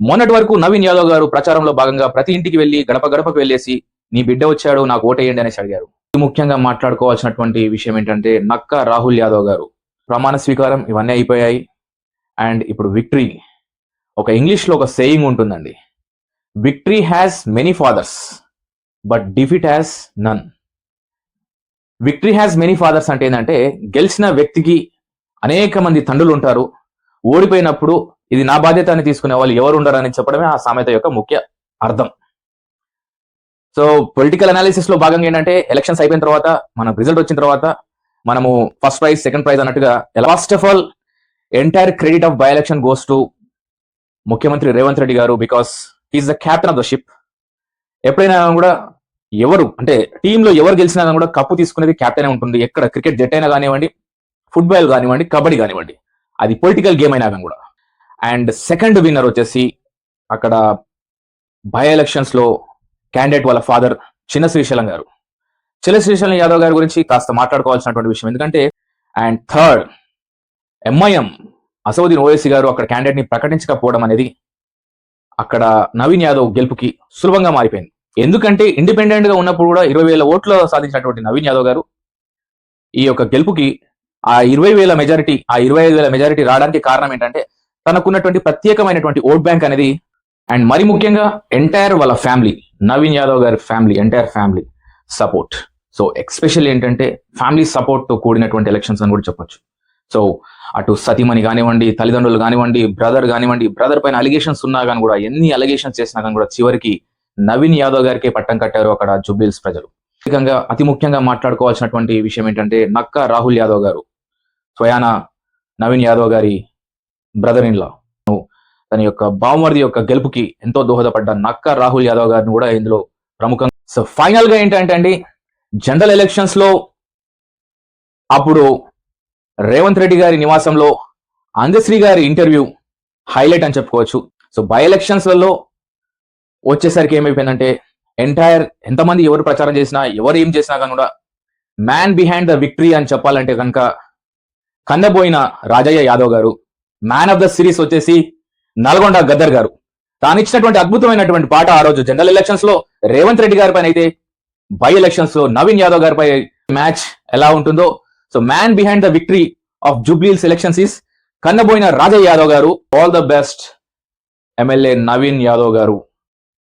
మొన్నటి వరకు నవీన్ యాదవ్ గారు ప్రచారంలో భాగంగా ప్రతి ఇంటికి వెళ్లి గడప గడపకు వెళ్ళేసి నీ బిడ్డ వచ్చాడు నాకు ఓటేయండి అనేసి అడిగారు. ముఖ్యంగా మాట్లాడుకోవాల్సినటువంటి విషయం ఏంటంటే నక్కా రాహుల్ యాదవ్ గారు ప్రమాణ స్వీకారం ఇవన్నీ అయిపోయాయి. అండ్ ఇప్పుడు విక్టరీ. ఒక ఇంగ్లీష్ లో ఒక సేయింగ్ ఉంటుందండి, victory has many fathers but defeat has none. Victory has many fathers అంటే ఏంటంటే గెలిచిన వ్యక్తికి అనేక మంది తండ్రులు ఉంటారు, ఓడిపోయినప్పుడు ఇది నా బాధ్యత అని తీసుకునే వాళ్ళు ఎవరు ఉండరని చెప్పడమే ఆ సామెత యొక్క ముఖ్య అర్థం. సో పొలిటికల్ అనాలిసిస్ లో భాగంగా ఏంటంటే ఎలక్షన్స్ అయిపోయిన తర్వాత మన రిజల్ట్ వచ్చిన తర్వాత మనము ఫస్ట్ ప్రైజ్ సెకండ్ ప్రైజ్ అన్నట్టుగా, first of all entire credit of by election goes to ముఖ్యమంత్రి రేవంత్ రెడ్డి గారు, because he's the captain of the ship. ఎప్పుడైనా కూడా ఎవరు అంటే టీంలో ఎవరు గెలిచినా కూడా కప్పు తీసుకునేది క్యాప్టెనే ఉంటుంది. ఎక్కడ క్రికెట్ జట్ అయినా కానివ్వండి, ఫుట్బాల్ కానివ్వండి, కబడ్డీ కానివ్వండి, అది పొలిటికల్ గేమ్ అయినా కూడా. అండ్ సెకండ్ విన్నర్ వచ్చేసి అక్కడ బై ఎలక్షన్స్ లో క్యాండిడేట్ వాళ్ళ ఫాదర్ చిన్న శ్రీశైలం గారు. చిన్న శ్రీశైలం యాదవ్ గారి గురించి కాస్త మాట్లాడుకోవాల్సినటువంటి విషయం. ఎందుకంటే and third MIM Asaduddin Owaisi గారు అక్కడ క్యాండిడేట్ ని ప్రకటించకపోవడం అనేది అక్కడ నవీన్ యాదవ్ గెలుపుకి సులభంగా మారిపోయింది. ఎందుకంటే ఇండిపెండెంట్ గా ఉన్నప్పుడు కూడా 20,000 ఓట్లు సాధించినటువంటి నవీన్ యాదవ్ గారు ఈ యొక్క గెలుపుకి ఆ 20,000 మెజారిటీ, ఆ 25,000 మెజారిటీ రావడానికి కారణం ఏంటంటే తనకున్నటువంటి ప్రత్యేకమైనటువంటి ఓట్ బ్యాంక్ అనేది, అండ్ మరి ముఖ్యంగా ఎంటైర్ వాళ్ళ ఫ్యామిలీ, నవీన్ యాదవ్ గారి family, entire family support. So special ఏంటంటే ఫ్యామిలీ సపోర్ట్ తో కూడినటువంటి ఎలక్షన్స్ అని కూడా చెప్పొచ్చు. సో అటు సతీమణి కానివ్వండి, తల్లిదండ్రులు కానివ్వండి, బ్రదర్ కానివ్వండి, బ్రదర్ పైన అలిగేషన్స్ ఉన్నా కానీ కూడా, ఎన్ని అలిగేషన్స్ చేసినా కానీ కూడా చివరికి నవీన్ యాదవ్ గారికి పట్టం కట్టారు అక్కడ జూబ్లీహిల్స్ ప్రజలు. అతి ముఖ్యంగా మాట్లాడుకోవాల్సినటువంటి విషయం ఏంటంటే నక్కా రాహుల్ యాదవ్ గారు స్వయాన నవీన్ యాదవ్ గారి బ్రదర్ ఇన్ లా, తన యొక్క బావమరిది యొక్క గెలుపుకి ఎంతో దోహదపడ్డ నక్కా రాహుల్ యాదవ్ గారిని కూడా ఇందులో ప్రముఖంగా. సో ఫైనల్ గా ఏంటంటే అండి, జనరల్ ఎలక్షన్స్ లో అప్పుడు రేవంత్ రెడ్డి గారి నివాసంలో అందశ్రీ గారి ఇంటర్వ్యూ హైలైట్ అని చెప్పుకోవచ్చు. సో బై ఎలక్షన్స్ లలో వచ్చేసరికి ఏమైపోయిందంటే ఎంటైర్ ఎంతమంది ఎవరు ప్రచారం చేసినా, ఎవరు ఏం చేసినా కానీ కూడా మ్యాన్ బిహైండ్ ద విక్టరీ అని చెప్పాలంటే కనుక కన్నబోయిన రాజయ్య యాదవ్ గారు, మ్యాన్ ఆఫ్ ద సిరీస్ వచ్చేసి నల్గొండ గద్దర్ గారు. తాను ఇచ్చినటువంటి అద్భుతమైనటువంటి పాట ఆ రోజు జనరల్ ఎలక్షన్స్ లో రేవంత్ రెడ్డి గారి పైన అయితే, బై ఎలక్షన్స్ లో నవీన్ యాదవ్ గారి పై మ్యాచ్ ఎలా ఉంటుందో. So man behind the victory of Jubilee Hills elections is Kannaboina Rajaiah Yadav గారు. All the best MLA Naveen Yadav గారు.